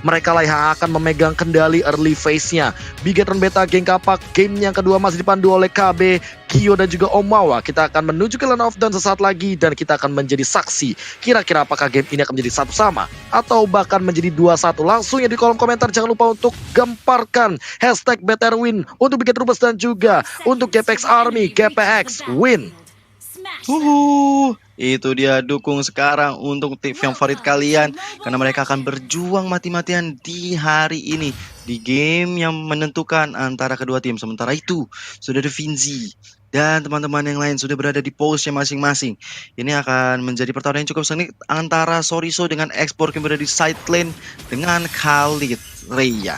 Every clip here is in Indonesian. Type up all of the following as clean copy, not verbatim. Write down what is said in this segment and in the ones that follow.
Mereka lah yang akan memegang kendali early phase-nya. Bigetron Beta Geng Kapak, game yang kedua masih dipandu oleh KB, Kyo dan juga Omawa. Kita akan menuju ke Land of Dawn sesaat lagi dan kita akan menjadi saksi. Kira-kira apakah game ini akan menjadi satu sama atau bahkan menjadi 2-1? Langsung ya di kolom komentar, jangan lupa untuk gemparkan hashtag BTRWin untuk Bigetrubers dan juga untuk GPX Army, GPX Win. Itu dia dukung sekarang untuk tim favorit kalian karena mereka akan berjuang mati-matian di hari ini di game yang menentukan antara kedua tim. Sementara itu sudah ada Finzi dan teman-teman yang lain sudah berada di pose masing-masing. Ini akan menjadi pertarungan yang cukup sengit antara Soriso dengan Export yang berada di side lane dengan Khalid Raya.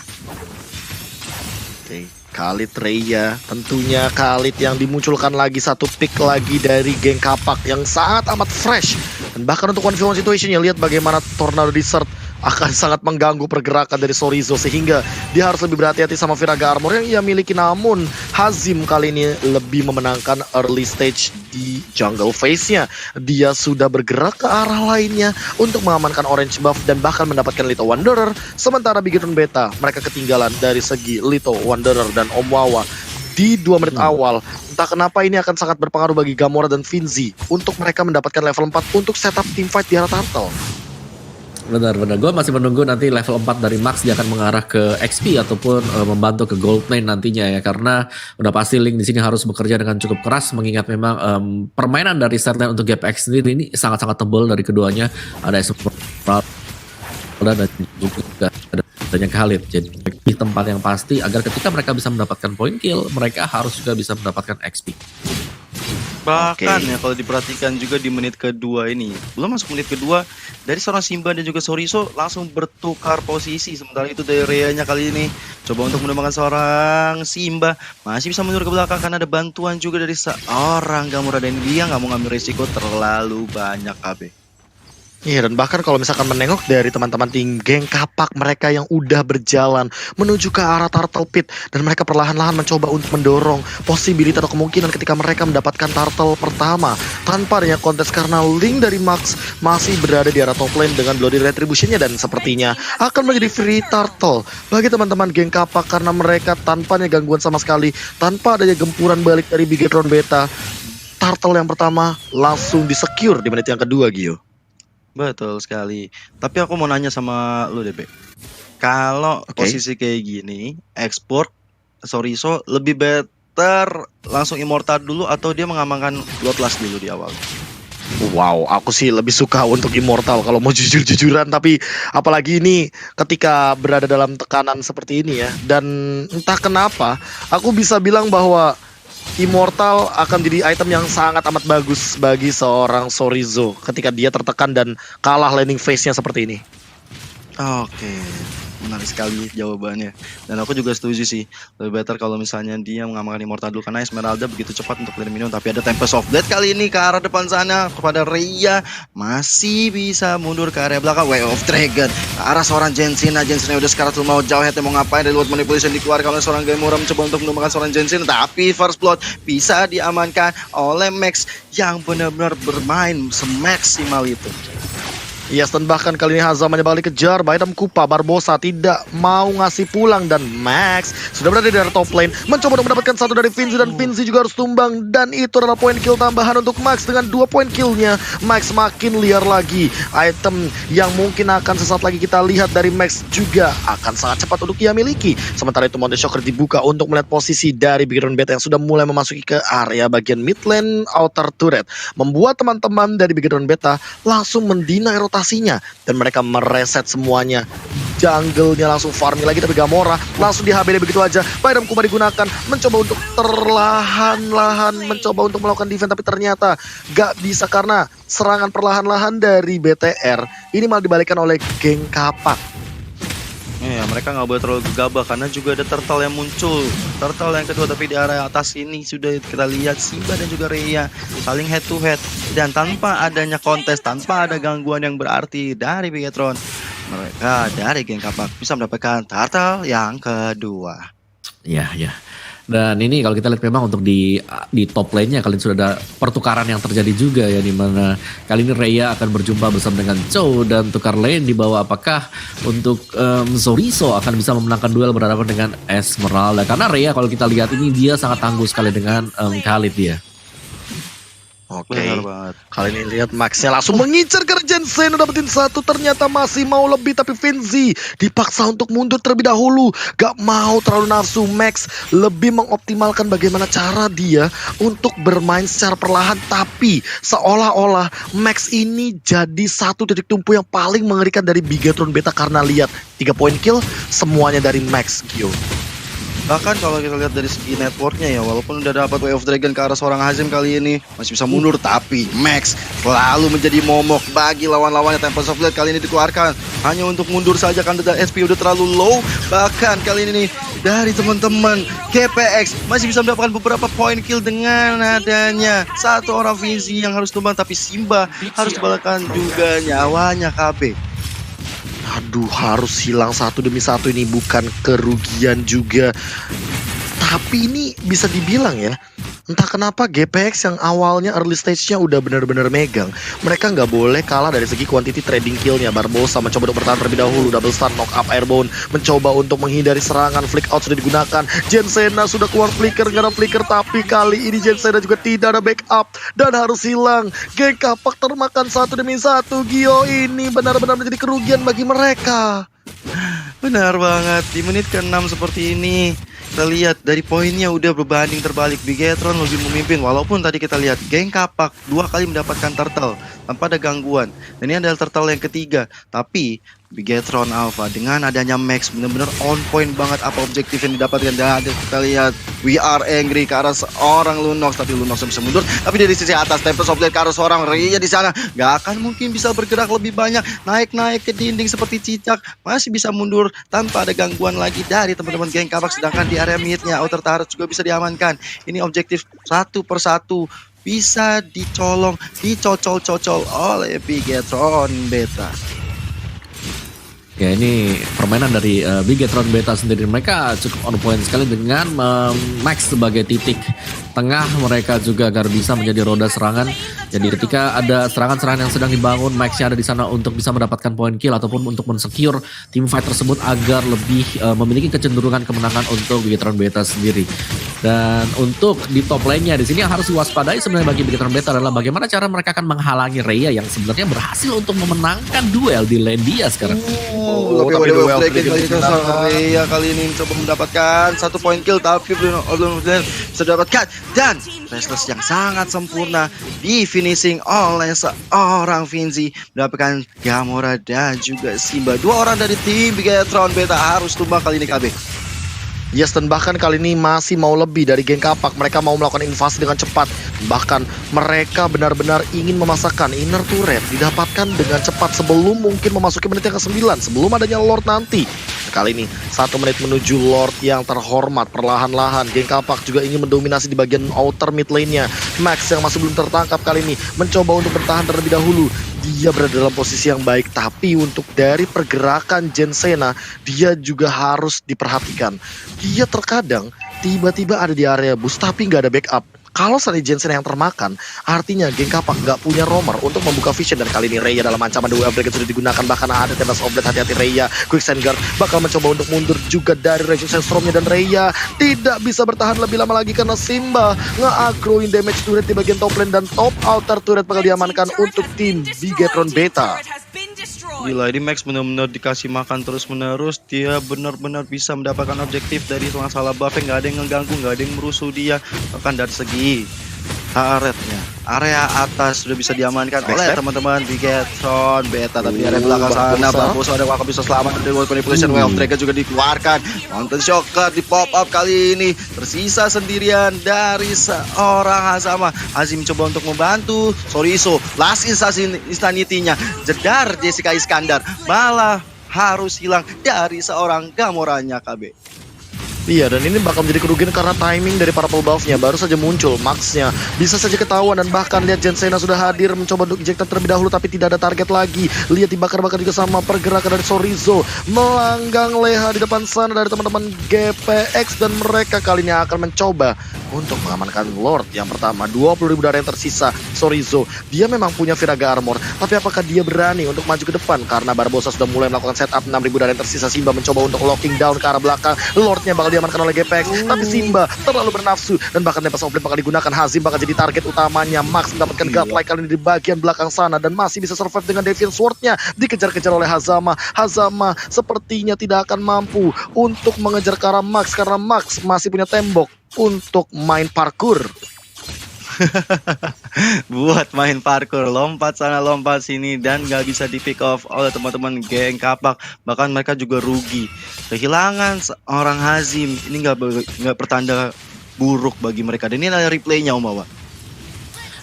Khalid Raya, tentunya Khalid yang dimunculkan lagi satu pick lagi dari geng Kapak yang sangat amat fresh. Dan bahkan untuk 1v1 situationnya, lihat bagaimana Tornado Desert akan sangat mengganggu pergerakan dari Sorizo sehingga dia harus lebih berhati-hati sama Viraga Armor yang ia miliki. Namun Hazim kali ini lebih memenangkan early stage di jungle phase-nya. Dia sudah bergerak ke arah lainnya untuk mengamankan orange buff dan bahkan mendapatkan Little Wanderer. Sementara Bigetron Beta mereka ketinggalan dari segi Little Wanderer dan Omwawa di 2 menit awal. Entah kenapa ini akan sangat berpengaruh bagi Gamora dan Finzi untuk mereka mendapatkan level 4 untuk setup teamfight di arah Turtle. Benar-benar, gue masih menunggu nanti level 4 dari Max dia akan mengarah ke XP ataupun membantu ke Gold Lane nantinya ya, karena udah pasti Link di sini harus bekerja dengan cukup keras mengingat memang permainan dari setlane untuk GPX sendiri ini sangat-sangat tebal dari keduanya. Ada Esmeralda dan juga adanya Khalid, jadi di tempat yang pasti agar ketika mereka bisa mendapatkan point kill mereka harus juga bisa mendapatkan XP. Bahkan ya kalau diperhatikan juga di menit kedua ini, belum masuk menit kedua dari seorang Simba dan juga Soriso langsung bertukar posisi. Sementara itu dari Rhea-nya kali ini coba untuk menemukan seorang Simba, masih bisa mundur ke belakang karena ada bantuan juga dari seorang Gamora dan dia nggak mau ngambil risiko terlalu banyak KB. Iya, dan bahkan kalau misalkan menengok dari teman-teman tim geng Kapak, mereka yang udah berjalan menuju ke arah Turtle Pit dan mereka perlahan-lahan mencoba untuk mendorong posibilitas atau kemungkinan ketika mereka mendapatkan Turtle pertama tanpa adanya kontes karena Link dari Max masih berada di arah top lane dengan Bloody Retribution-nya dan sepertinya akan menjadi free Turtle bagi teman-teman geng Kapak karena mereka tanpa adanya gangguan sama sekali, tanpa adanya gempuran balik dari Bigetron Beta. Turtle yang pertama langsung di-secure di menit yang kedua, Gio. Betul sekali. Tapi aku mau nanya sama lu deh, Be. Kalau posisi kayak gini, Export Soriso lebih better langsung Immortal dulu atau dia mengamankan Bloodlust dulu di awal? Wow, aku sih lebih suka untuk Immortal kalau mau jujur-jujuran, tapi apalagi ini ketika berada dalam tekanan seperti ini ya. Dan entah kenapa, aku bisa bilang bahwa Immortal akan jadi item yang sangat amat bagus bagi seorang Sorizo ketika dia tertekan dan kalah laning phase-nya seperti ini. Oke, menarik sekali jawabannya. Dan aku juga setuju sih, lebih better kalau misalnya dia mengamankan Immortal dulu karena Esmeralda begitu cepat untuk clear minion. Tapi ada Tempest of Death kali ini ke arah depan sana kepada Rhea, masih bisa mundur ke area belakang. Way of Dragon ke arah seorang Jensen. Jensen udah sekarang tuh mau jauh, mau ngapain dari luar manipulation dikeluarkan oleh seorang Gamora mencoba untuk menemukan seorang Jensen, tapi first blood bisa diamankan oleh Max yang benar-benar bermain semaksimal itu. Yes, dan bahkan kali ini Hazam balik kejar Baitam Kupa. Barbosa tidak mau ngasih pulang dan Max sudah berada di area top lane mencoba untuk mendapatkan satu dari Finzi dan Finzi juga harus tumbang dan itu adalah poin kill tambahan untuk Max. Dengan 2 poin killnya Max makin liar lagi. Item yang mungkin akan sesaat lagi kita lihat dari Max juga akan sangat cepat untuk ia miliki. Sementara itu Monte Shocker dibuka untuk melihat posisi dari Bigetron Beta yang sudah mulai memasuki ke area bagian mid lane outer turret, membuat teman-teman dari Bigetron Beta langsung mendinai rotasinya dan mereka mereset semuanya. Jungle-nya langsung farming lagi tapi Gamora langsung di HBD begitu aja. Baitam Kupa digunakan mencoba untuk perlahan-lahan mencoba untuk melakukan defense tapi ternyata gak bisa karena serangan perlahan-lahan dari BTR ini malah dibalikan oleh geng Kapak. Ya, mereka nggak boleh terlalu gegabah karena juga ada Turtle yang muncul. Turtle yang kedua tapi di area atas ini sudah kita lihat Simba dan juga Rhea saling head to head dan tanpa adanya kontes, tanpa ada gangguan yang berarti dari Bigetron, mereka dari geng Kapak bisa mendapatkan Turtle yang kedua. Ya. Dan ini kalau kita lihat memang untuk di top lane-nya kali ini sudah ada pertukaran yang terjadi juga ya, di mana kali ini Rhea akan berjumpa bersama dengan Chow dan tukar lane di bawah. Apakah untuk Soriso akan bisa memenangkan duel berhadapan dengan Esmeralda? Karena Rhea kalau kita lihat ini dia sangat tangguh sekali dengan Khalid dia. Oke, Benar banget. kali ini lihat Maxnya langsung mengincar ke Jensen, udah dapetin satu, ternyata masih mau lebih, tapi Finzi dipaksa untuk mundur terlebih dahulu, gak mau terlalu nafsu. Max lebih mengoptimalkan bagaimana cara dia untuk bermain secara perlahan, tapi seolah-olah Max ini jadi satu titik tumpu yang paling mengerikan dari Bigetron Beta, karena lihat 3 poin kill semuanya dari Max, Gio. Bahkan kalau kita lihat dari segi networknya ya, walaupun udah dapat Way of Dragon ke arah seorang Hazim kali ini masih bisa mundur, tapi Max selalu menjadi momok bagi lawan-lawannya. Tempest of Blade kali ini dikeluarkan hanya untuk mundur saja karena SP udah terlalu low. Bahkan kali ini dari teman-teman GPX masih bisa mendapatkan beberapa poin kill dengan adanya satu orang Finzi yang harus tumbang, tapi Simba harus dibalaskan juga nyawanya KB. Aduh, harus hilang satu demi satu, ini bukan kerugian juga. Tapi ini bisa dibilang ya, entah kenapa GPX yang awalnya early stage-nya udah benar-benar megang, mereka nggak boleh kalah dari segi quantity trading kill-nya. Barbosa mencoba untuk bertahan terlebih dahulu, double stun, knock up airborne, mencoba untuk menghindari serangan, flick out sudah digunakan. Jensena sudah keluar flicker, nggak ada flicker, tapi kali ini Jensena juga tidak ada backup dan harus hilang. Geng Kapak termakan satu demi satu, Gio, ini benar-benar menjadi kerugian bagi mereka. Benar banget, di menit ke-6 seperti ini kita lihat dari poinnya udah berbanding terbalik. Bigetron lebih memimpin, walaupun tadi kita lihat Geng Kapak 2 kali mendapatkan turtle tanpa ada gangguan, dan ini adalah turtle yang ketiga. Tapi Bigetron Alpha dengan adanya Max benar-benar on point banget apa objektif yang didapatkan. Dan kita lihat We Are Angry ke arah seorang Lunox, tapi Lunox bisa mundur. Tapi dari sisi atas Tempest of Blade ke arah seorang Rhea di sana gak akan mungkin bisa bergerak lebih banyak, naik-naik ke dinding seperti cicak, masih bisa mundur tanpa ada gangguan lagi dari teman-teman Geng Kapak. Sedangkan di area mid-nya Outer Turret juga bisa diamankan. Ini objektif satu persatu bisa dicolong, dicocol-cocol oleh Bigetron Beta. Ya, ini permainan dari Bigetron Beta sendiri, mereka cukup on point sekali dengan Max sebagai titik tengah. Mereka juga agar bisa menjadi roda serangan. Jadi ketika ada serangan-serangan yang sedang dibangun, Maxnya ada di sana untuk bisa mendapatkan poin kill ataupun untuk mensecure team fight tersebut agar lebih memiliki kecenderungan kemenangan untuk Bigetron Beta sendiri. Dan untuk di top lane-nya di sini yang harus diwaspadai sebenarnya bagi Bigetron Beta adalah bagaimana cara mereka akan menghalangi Rhea yang sebenarnya berhasil untuk memenangkan duel di lane dia sekarang. Tapi Way of Dragon kali ini Rhea kali ini coba mendapatkan satu poin kill, tapi belum bisa dapatkan. Dan Restless yang sangat sempurna di finishing oleh seorang Finzi, mendapatkan Gamora dan juga Simba. 2 orang dari tim Bigetron Beta harus tumbang kali ini KB. Yes, dan bahkan kali ini masih mau lebih dari Geng Kapak. Mereka mau melakukan invasi dengan cepat. Bahkan mereka benar-benar ingin memasakkan inner turret didapatkan dengan cepat sebelum mungkin memasuki menit yang ke-9, sebelum adanya Lord nanti. Kali ini 1 menit menuju Lord yang terhormat. Perlahan-lahan Geng Kapak juga ingin mendominasi di bagian outer mid lane-nya. Max yang masih belum tertangkap kali ini mencoba untuk bertahan terlebih dahulu. Dia berada dalam posisi yang baik, tapi untuk dari pergerakan Jensena dia juga harus diperhatikan. Dia terkadang tiba-tiba ada di area bus tapi nggak ada backup. Kalau seandainya Jensen yang termakan, artinya Geng Kapak nggak punya roamer untuk membuka vision. Dan kali ini Rhea dalam ancaman dua Dragon sudah digunakan. Bahkan ada Tempest of Blade, hati-hati Rhea. Quicksand Guard bakal mencoba untuk mundur juga dari Raging Sandstorm-nya. Dan Rhea tidak bisa bertahan lebih lama lagi karena Simba nge-aggroin damage turret di bagian top lane. Dan top outer turret bakal diamankan untuk tim Bigetron Beta. Gila, ini Max benar-benar dikasih makan terus-menerus. Dia benar-benar bisa mendapatkan objektif dari masalah buffnya. Nggak ada yang ngeganggu, nggak ada yang merusuh dia. Bahkan dari segi turretnya, area atas sudah bisa diamankan oleh teman-teman Bigetron Beta. Tapi di area belakang sana Barbosa ada waktu bisa selamat dari World Manipulation. Way of Dragon juga dikeluarkan. Mountain Shocker di pop up kali ini. Tersisa sendirian dari seorang Hazama. Hazim coba untuk membantu Soriso. Last insanity-nya jedar Jessica Iskandar malah harus hilang dari seorang Gamoranya KB. Iya, dan ini bakal menjadi kerugian karena timing dari para buff-nya baru saja muncul, Max-nya bisa saja ketahuan, dan bahkan lihat Jensena sudah hadir mencoba untuk ejected terlebih dahulu tapi tidak ada target lagi. Lihat dibakar-bakar juga sama pergerakan dari Sorizo, melanggang leha di depan sana dari teman-teman GPX, dan mereka kali ini akan mencoba untuk mengamankan Lord yang pertama. 20.000 darah yang tersisa. Sorizo, dia memang punya Viraga Armor, tapi apakah dia berani untuk maju ke depan? Karena Barbosa sudah mulai melakukan setup. 6.000 darah yang tersisa. Simba mencoba untuk locking down ke arah belakang. Lordnya bakal diamankan oleh GPX, tapi Simba terlalu bernafsu dan bahkan Tempest of Blade bakal digunakan. Hazim bakal jadi target utamanya. Max mendapatkan godlike kali ini di bagian belakang sana dan masih bisa survive dengan Deviant Sword-nya. Dikejar-kejar oleh Hazama. Hazama sepertinya tidak akan mampu untuk mengejar ke arah Max karena Max masih punya tembok untuk main parkour. Buat main parkour, lompat sana lompat sini dan gak bisa di pick off oleh teman-teman geng kapak. Bahkan mereka juga rugi, kehilangan seorang Hazim. Ini nggak pertanda buruk bagi mereka. Dan ini adalah replaynya, Om Bawa.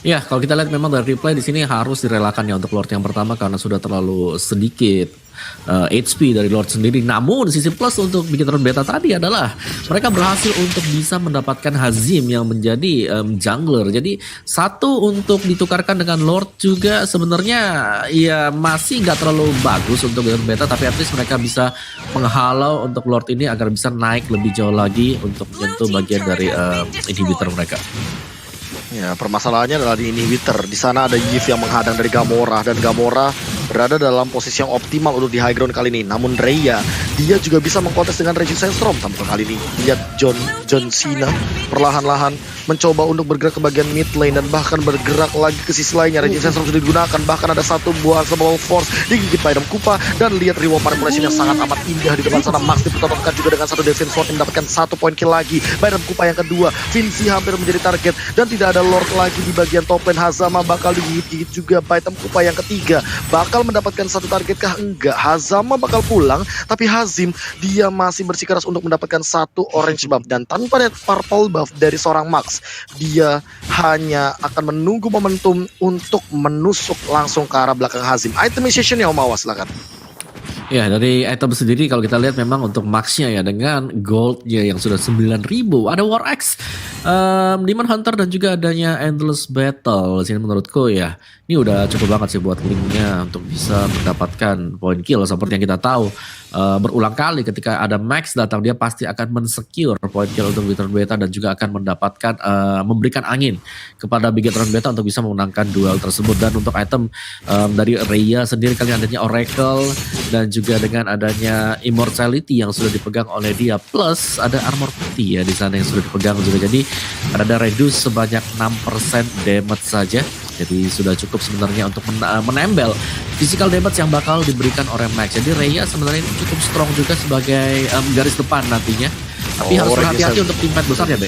Ya, kalau kita lihat memang dari replay di sini harus direlakan ya untuk Lord yang pertama karena sudah terlalu sedikit HP dari Lord sendiri. Namun sisi plus untuk Bigetron Beta tadi adalah mereka berhasil untuk bisa mendapatkan Hazim yang menjadi jungler. Jadi satu untuk ditukarkan dengan Lord juga sebenarnya ya masih nggak terlalu bagus untuk Bigetron Beta, tapi at least mereka bisa menghalau untuk Lord ini agar bisa naik lebih jauh lagi untuk menyentuh bagian dari inhibitor mereka. Ya, permasalahannya adalah di inhibitor. Di sana ada Yves yang menghadang dari Gamora, dan Gamora berada dalam posisi yang optimal untuk di high ground kali ini. Namun Rhea, dia juga bisa mengkontes dengan Regis Sandstrom tampil kali ini. Lihat John Cena perlahan-lahan mencoba untuk bergerak ke bagian mid lane dan bahkan bergerak lagi ke sisi lainnya. Regis Sandstrom sudah digunakan, bahkan ada satu buah Unstoppable Force digigit by Adam Kupa, dan lihat reward manipulation yang sangat amat indah di depan sana. Max dipertontonkan juga dengan satu Deviant Sword yang mendapatkan 1 poin kill lagi. By Adam Kupa yang kedua, Vinci hampir menjadi target dan tidak ada Lord lagi di bagian top lane. Hazama bakal digigit-gigit juga. By Adam Kupa yang ketiga bakal mendapatkan satu target kah? Enggak. Hazama bakal pulang, tapi Hazim dia masih bersikeras untuk mendapatkan satu orange buff, dan tanpa ada purple buff dari seorang Max, dia hanya akan menunggu momentum untuk menusuk langsung ke arah belakang Hazim. Itemization ya Om Awas, silakan. Ya, dari item sendiri kalau kita lihat memang untuk Max-nya ya dengan goldnya yang sudah 9.000, ada War Axe, Demon Hunter dan juga adanya Endless Battle. Sini menurutku ya ini udah cukup banget sih buat linknya untuk bisa mendapatkan point kill. Seperti yang kita tahu berulang kali ketika ada Max datang dia pasti akan men-secure point kill untuk Bigetron Beta dan juga akan mendapatkan memberikan angin kepada Bigetron Beta untuk bisa memenangkan duel tersebut. Dan untuk item dari Rhea sendiri kali adanya Oracle dan juga dengan adanya Immortality yang sudah dipegang oleh dia, plus ada armor putih ya di sana yang sudah dipegang juga. Jadi ada reduce sebanyak 6% damage saja. Jadi sudah cukup sebenarnya untuk menembel physical damage yang bakal diberikan oleh Max. Jadi Rhea sebenarnya cukup strong juga sebagai garis depan nantinya. Tapi harus berhati-hati untuk tim fight besar ya, Be.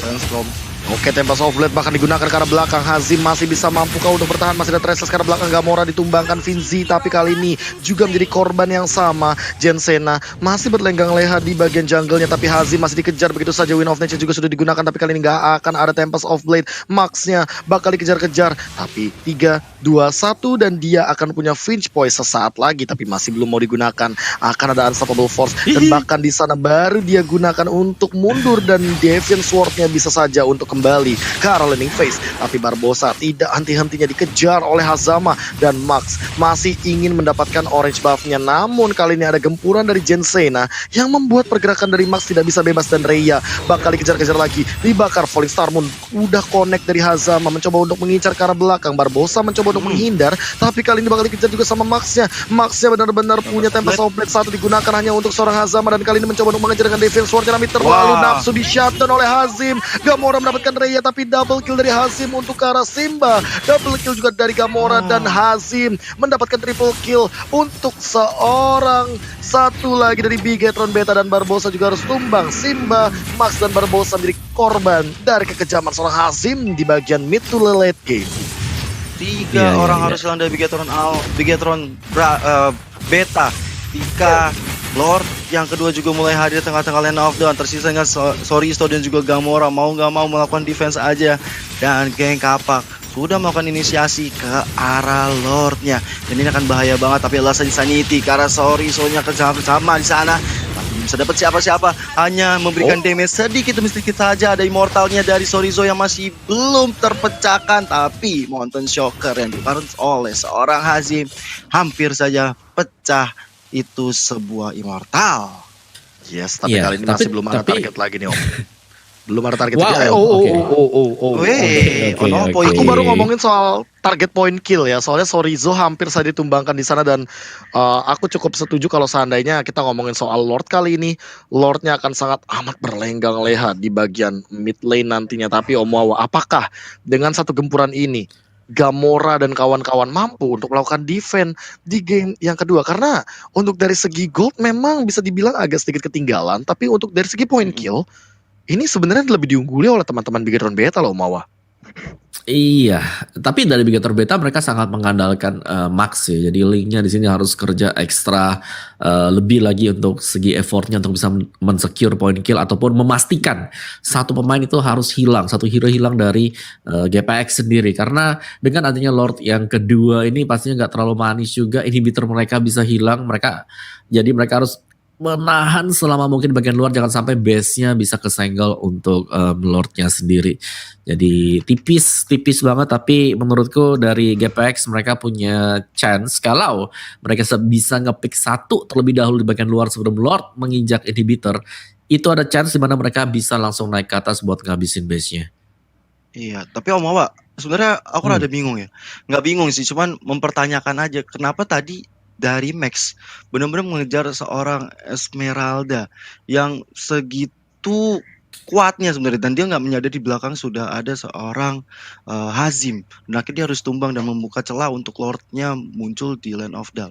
Oke, Tempest of Blade bahkan digunakan ke arah belakang. Hazim masih bisa mampukah untuk bertahan? Masih ada Traceless ke arah belakang. Gamora ditumbangkan Vinci, tapi kali ini juga menjadi korban yang sama. Jensena masih berlenggang leha di bagian jungle-nya, tapi Hazim masih dikejar begitu saja. Wind of Nature juga sudah digunakan, tapi kali ini nggak akan ada Tempest of Blade. Max-nya bakal dikejar-kejar, tapi 3, 2, 1 dan dia akan punya Finch Point sesaat lagi, tapi masih belum mau digunakan. Akan ada Unstoppable Force dan bahkan di sana baru dia gunakan untuk mundur, dan Deviant Sword-nya bisa saja untuk kembali ke arah landing phase. Tapi Barbosa tidak henti-hentinya dikejar oleh Hazama, dan Max masih ingin mendapatkan orange buff-nya. Namun kali ini ada gempuran dari Jensena yang membuat pergerakan dari Max tidak bisa bebas, dan Rhea bakal dikejar-kejar lagi. Dibakar Falling Star Moon, udah connect dari Hazama mencoba untuk mengincar ke arah belakang. Barbosa mencoba untuk menghindar, tapi kali ini bakal dikejar juga sama Max-nya. Max-nya benar-benar punya Tempest of Blade, satu digunakan hanya untuk seorang Hazama, dan kali ini mencoba untuk mengejar dengan Deviant Sword-nya, tapi terlalu nafsu di shutdown oleh Hazim. Gamora mendapatkan Rhea, tapi double kill dari Hazim untuk ke arah Simba. Double kill juga dari Gamora, dan Hazim mendapatkan triple kill untuk seorang satu lagi dari Bigetron Beta, dan Barbosa juga harus tumbang. Simba, Max, dan Barbosa menjadi korban dari kekejaman seorang Hazim di bagian mid to late game. Tiga orang harus hilang dari Bigetron Beta. Tika, Lord, yang kedua juga mulai hadir tengah-tengah lane of down. Tersisa dengan Sorizo dan juga Gamora. Mau nggak mau melakukan defense aja. Dan geng kapak sudah melakukan inisiasi ke arah Lordnya. Dan ini akan bahaya banget, tapi alasan Insanity ke arah Sorizo-nya kerjasama di sana. Tapi bisa dapat siapa-siapa, hanya memberikan damage sedikit demi sedikit saja. Ada immortalnya dari Sorizo yang masih belum terpecahkan, tapi Mountain Shocker yang diparent oleh seorang Hazim hampir saja pecah. Itu sebuah immortal. Yes, tapi Iya, kali ini tapi- masih belum ada tapi- target lagi nih Om. Belum ada target. Wow, lagi. oke. Weh, Oke, ono oke. poin. Aku baru ngomongin soal target point kill ya. Soalnya Sorizo hampir saja ditumbangkan di sana dan aku cukup setuju kalau seandainya kita ngomongin soal Lord kali ini, Lordnya akan sangat amat berlenggang leha di bagian mid lane nantinya. Tapi Om Wawa, apakah dengan satu gempuran ini Gamora dan kawan-kawan mampu untuk melakukan defense di game yang kedua? Karena untuk dari segi gold memang bisa dibilang agak sedikit ketinggalan, tapi untuk dari segi point kill ini sebenarnya lebih diungguli oleh teman-teman Bigetron Beta loh Mawa. Iya, tapi dari Bigator Beta mereka sangat mengandalkan Max ya. Jadi linknya di sini harus kerja ekstra lebih lagi untuk segi effortnya untuk bisa mensecure point kill ataupun memastikan satu pemain itu harus hilang, satu hero hilang dari GPX sendiri. Karena dengan adanya Lord yang kedua ini pastinya nggak terlalu manis juga, inhibitor mereka bisa hilang, jadi mereka harus menahan selama mungkin bagian luar jangan sampai base-nya bisa kesenggol untuk Lord-nya sendiri. Jadi tipis banget, tapi menurutku dari GPX mereka punya chance kalau mereka bisa ngepick satu terlebih dahulu di bagian luar sebelum Lord menginjak inhibitor. Itu ada chance di mana mereka bisa langsung naik ke atas buat ngabisin base-nya. Iya, tapi Om Wawa, sebenarnya aku rada bingung ya. Nggak bingung sih, cuman mempertanyakan aja kenapa tadi dari Max benar-benar mengejar seorang Esmeralda yang segitu kuatnya sebenarnya, dan dia nggak menyadari di belakang sudah ada seorang Hazim, dan akhirnya dia harus tumbang dan membuka celah untuk Lordnya muncul di Land of Doubt.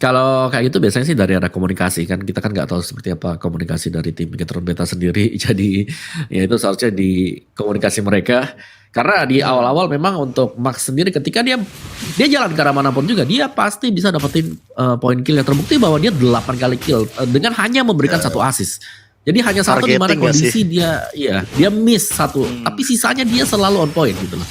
Kalau kayak gitu biasanya sih dari ada komunikasi kan, kita kan nggak tahu seperti apa komunikasi dari tim Bigetron Beta sendiri. Jadi ya itu seharusnya di komunikasi mereka. Karena di awal-awal memang untuk Max sendiri ketika dia jalan ke arah manapun juga dia pasti bisa dapetin poin kill yang terbukti bahwa dia 8 kali kill dengan hanya memberikan satu assist. Jadi hanya satu di mana Targeting nggak kondisi dia miss satu, tapi sisanya dia selalu on point gitu loh.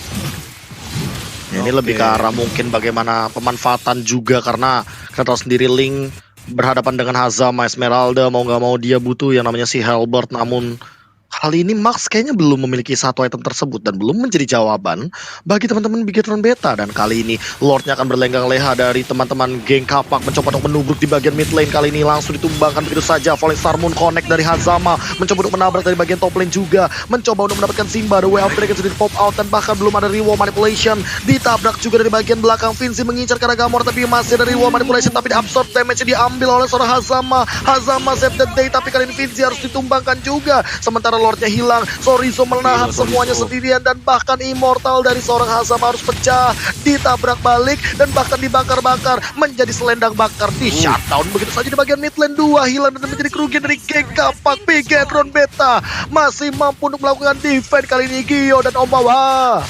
Ya, ini lebih ke arah mungkin bagaimana pemanfaatan juga karena kita tahu sendiri Link berhadapan dengan Hazama Esmeralda, mau nggak mau dia butuh yang namanya si Halberd, namun kali ini Max kayaknya belum memiliki satu item tersebut dan belum menjadi jawaban bagi teman-teman Bigetron Beta. Dan kali ini Lordnya akan berlenggang leha dari teman-teman geng Kapak, mencoba untuk menubruk di bagian mid lane. Kali ini langsung ditumbangkan begitu saja. Volley Star Moon connect dari Hazama, mencoba untuk menabrak dari bagian top lane juga, mencoba untuk mendapatkan Simba. The Way of Dragon sudah di pop out dan bahkan belum ada reward manipulation. Ditabrak juga dari bagian belakang. Vinci mengincar ke arah Gamora tapi masih ada reward manipulation, tapi absorb damage diambil oleh seorang Hazama. Hazama save the day, tapi kali ini Vinci harus ditumbangkan juga. Sementara Lordnya hilang, Sorizo menahan semuanya sendirian dan bahkan immortal dari seorang Hazama harus pecah, ditabrak balik dan bahkan dibakar-bakar menjadi selendang bakar, di shutdown begitu saja di bagian mid lane. 2 hilang dan menjadi kerugian dari geng Kapak. Bigetron Beta masih mampu untuk melakukan defense kali ini, Gio dan Om Wawa.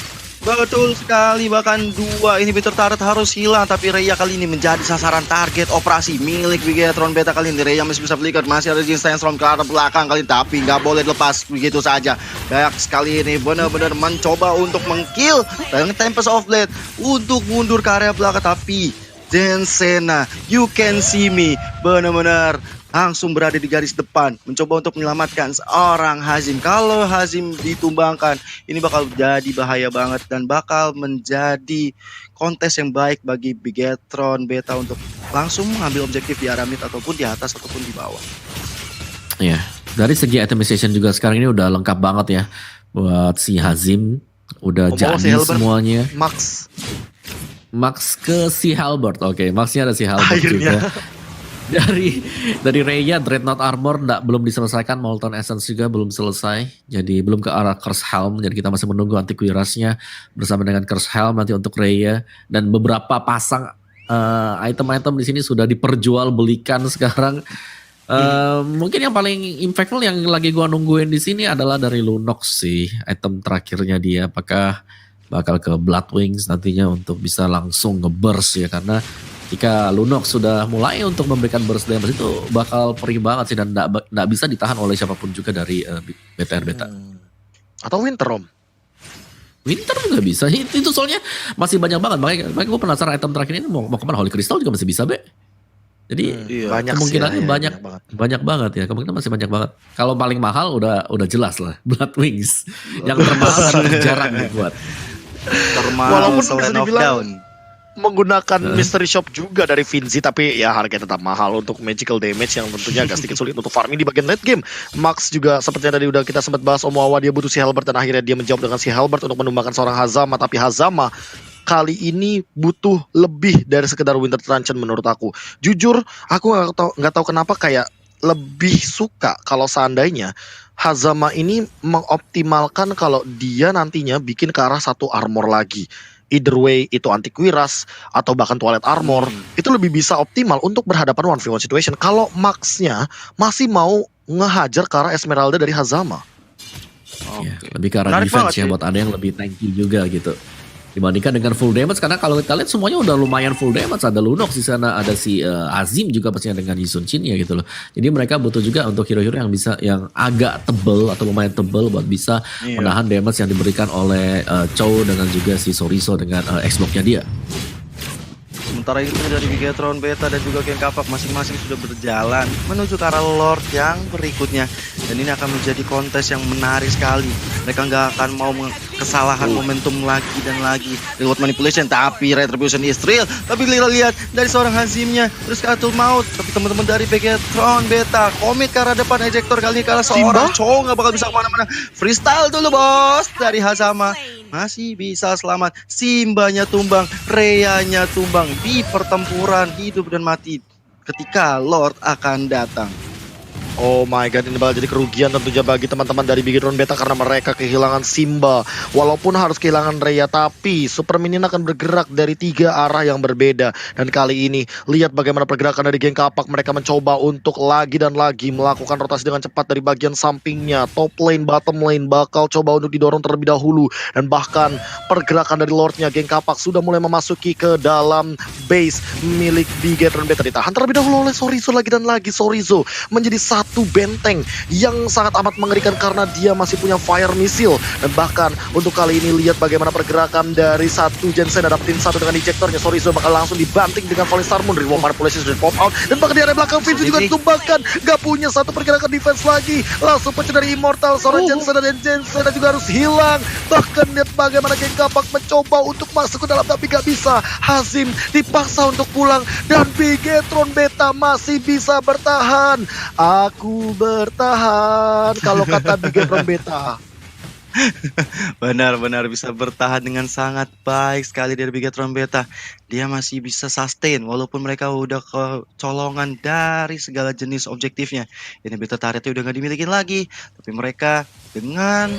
Betul sekali, bahkan 2 inhibitor turret harus hilang, tapi Rhea kali ini menjadi sasaran target operasi milik Bigetron Beta. Kali ini Rhea masih bisa flicker, masih ada Jin Sandstorm ke arah belakang kali ini, tapi nggak boleh lepas begitu saja. Dayak sekali ini benar-benar mencoba untuk mengkill dengan Tempest of Blade untuk mundur ke area belakang, tapi Jensena, you can see me, benar-benar langsung berada di garis depan mencoba untuk menyelamatkan seorang Hazim. Kalau Hazim ditumbangkan, ini bakal jadi bahaya banget dan bakal menjadi kontes yang baik bagi Bigetron Beta untuk langsung mengambil objektif di arah mid ataupun di atas ataupun di bawah. Ya, dari segi itemization juga sekarang ini udah lengkap banget ya buat si Hazim, udah Ngomong si jadi Halberd. semuanya. Max ke si Halberd, oke, Maxnya ada si Halberd akhirnya juga. Dari Rhea Dreadnought Armor belum diselesaikan, Molten Essence juga belum selesai, jadi belum ke arah Curse Helm, jadi kita masih menunggu antivirusnya bersama dengan Curse Helm nanti untuk Rhea, dan beberapa pasang item-item di sini sudah diperjualbelikan sekarang. Mungkin yang paling impactful yang lagi gua nungguin di sini adalah dari Lunox sih, item terakhirnya dia, apakah bakal ke Blood Wings nantinya untuk bisa langsung nge-burst ya, karena jika Lunox sudah mulai untuk memberikan burst damage itu bakal perih banget sih, dan nggak bisa ditahan oleh siapapun juga dari BTR Beta. atau Winter Om. Winter juga bisa, itu soalnya masih banyak banget, makanya gue penasaran item terakhir ini mau kemana. Holy Crystal juga masih bisa, Be. Jadi Iya. banyak sih kemungkinannya ya, banyak banget. banyak banget ya, kemungkinan masih banyak banget. Kalau paling mahal udah jelas lah, Blood Wings. Yang termahal dan jarang dibuat. Termahal Walaupun bisa Land of dibilang Down. menggunakan mystery shop juga dari Vinci, tapi ya harganya tetap mahal untuk magical damage yang tentunya agak sedikit sulit untuk farming di bagian late game. Max juga sepertinya tadi udah kita sempat bahas Omoawa, dia butuh si Halberd dan akhirnya dia menjawab dengan si Halberd untuk menumbangkan seorang Hazama, tapi Hazama kali ini butuh lebih dari sekedar Winter Truncheon menurut aku. Jujur, aku nggak tahu kenapa kayak lebih suka kalau seandainya Hazama ini mengoptimalkan kalau dia nantinya bikin ke arah satu armor lagi. Either way itu antiquiras atau bahkan toilet armor, itu lebih bisa optimal untuk berhadapan 1v1 situation. Kalau Max-nya masih mau ngehajar ke arah Esmeralda dari Hazama. Ya, Oke. lebih ke arah Menarik defense banget ya sih. buat ada yang lebih tanky juga gitu. Dibandingkan dengan full damage, karena kalau kita lihat semuanya udah lumayan full damage. Ada Lunox di sana, ada si Azim juga pastinya dengan Yisun Shin ya gitu loh. Jadi mereka butuh juga untuk hero-hero yang bisa, yang agak tebel atau lumayan tebel buat bisa Iya. menahan damage yang diberikan oleh Chow dengan juga si Soriso dengan X-Block-nya dia. Sementara itu dari Bigetron Beta dan juga Geng Kapak masing-masing sudah berjalan menuju ke arah Lord yang berikutnya. Dan ini akan menjadi kontes yang menarik sekali. Mereka nggak akan mau kesalahan momentum lagi dan lagi. Reward manipulation, tapi retribution is real. Tapi lihat dari seorang Hazimnya, terus ke Atul Maut. Tapi teman-teman dari Bigetron Beta komit ke arah depan ejector kali ini, karena seorang Chow nggak bakal bisa kemana-mana. Freestyle dulu bos dari Hazama. Masih bisa selamat. Simbanya tumbang, Reyanya tumbang di pertempuran hidup dan mati ketika Lord akan datang. Oh my god, ini bakal jadi kerugian tentunya bagi teman-teman dari Bigetron Beta karena mereka kehilangan Simba. Walaupun harus kehilangan Rhea, tapi Super Minion akan bergerak dari 3 arah yang berbeda. Dan kali ini, lihat bagaimana pergerakan dari Geng Kapak. Mereka mencoba untuk lagi dan lagi melakukan rotasi dengan cepat dari bagian sampingnya. Top lane, bottom lane bakal coba untuk didorong terlebih dahulu. Dan bahkan pergerakan dari Lordnya Geng Kapak sudah mulai memasuki ke dalam base milik Bigetron Beta. Ditahan terlebih dahulu oleh Sorizo lagi dan lagi. Sorizo menjadi satu benteng yang sangat amat mengerikan karena dia masih punya fire missile. Dan bahkan untuk kali ini lihat bagaimana pergerakan dari satu Jensen dan dapetin satu dengan ejectornya. Sorizo bakal langsung dibanting dengan Falling Star Moon. Reward manipulation sudah pop out, dan bahkan di area belakang Vinci juga ditumbangkan. Gak punya satu pergerakan defense lagi, langsung pecah dari Immortal. Seorang Jensen dan juga harus hilang. Bahkan lihat bagaimana Geng Kapak mencoba untuk masuk ke dalam tapi gak bisa. Hazim dipaksa untuk pulang dan Bigetron Beta masih bisa bertahan. Aku bertahan kalau kata Bigetron Beta. Benar-benar bisa bertahan dengan sangat baik sekali dari Bigetron Beta. Dia masih bisa sustain walaupun mereka udah kecolongan dari segala jenis objektifnya. Ini Beta turretnya udah gak dimiliki lagi, tapi mereka dengan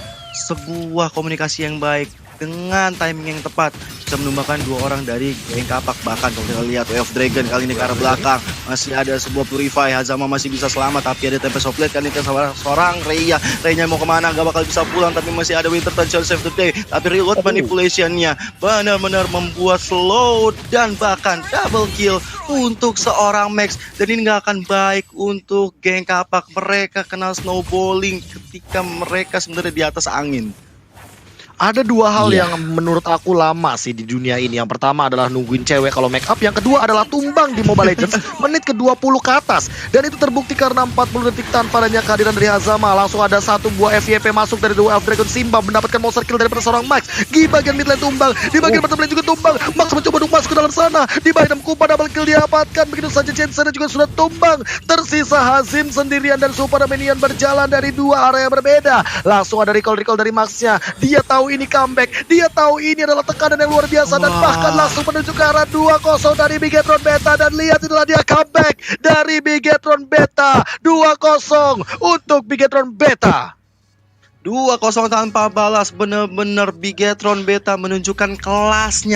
sebuah komunikasi yang baik, dengan timing yang tepat, bisa menumbangkan 2 orang dari Geng Kapak. Bahkan kalau kita lihat Way of Dragon kali ini ke arah belakang, masih ada sebuah Purify. Hazama masih bisa selamat, tapi ada Tempest of Blade kali ini ke seorang Rhea. Rhea mau kemana, gak bakal bisa pulang, tapi masih ada Winter Truncheon save the day. Tapi reload manipulationnya benar-benar membuat slow dan bahkan double kill untuk seorang Max. Dan ini gak akan baik untuk Geng Kapak. Mereka kena snowballing ketika mereka sebenarnya di atas angin. Ada 2 hal Iya. yang menurut aku lama sih di dunia ini. Yang pertama adalah nungguin cewek kalau make up. Yang kedua adalah tumbang di Mobile Legends menit ke-20 ke atas. Dan itu terbukti karena 40 detik tanpa adanya kehadiran dari Hazama. Langsung ada satu buah FYP masuk dari Way of Dragon. Simba mendapatkan monster kill daripada seorang Max. Di bagian mid lane tumbang, di bagian bottom lane juga tumbang. Max mencoba untuk masuk ke dalam sana. Di bagian Kupa double kill didapatkan. Begitu saja Jensen juga sudah tumbang. Tersisa Hazim sendirian dan Super Minion berjalan dari 2 area berbeda. Langsung ada recall dari Maxnya. Dia tahu ini comeback, dia tahu ini adalah tekanan yang luar biasa, dan bahkan langsung menuju ke arah 2-0 dari Bigetron Beta. Dan lihat itulah dia comeback dari Bigetron Beta, 2-0 untuk Bigetron Beta. 2-0 tanpa balas, benar-benar Bigetron Beta menunjukkan kelasnya.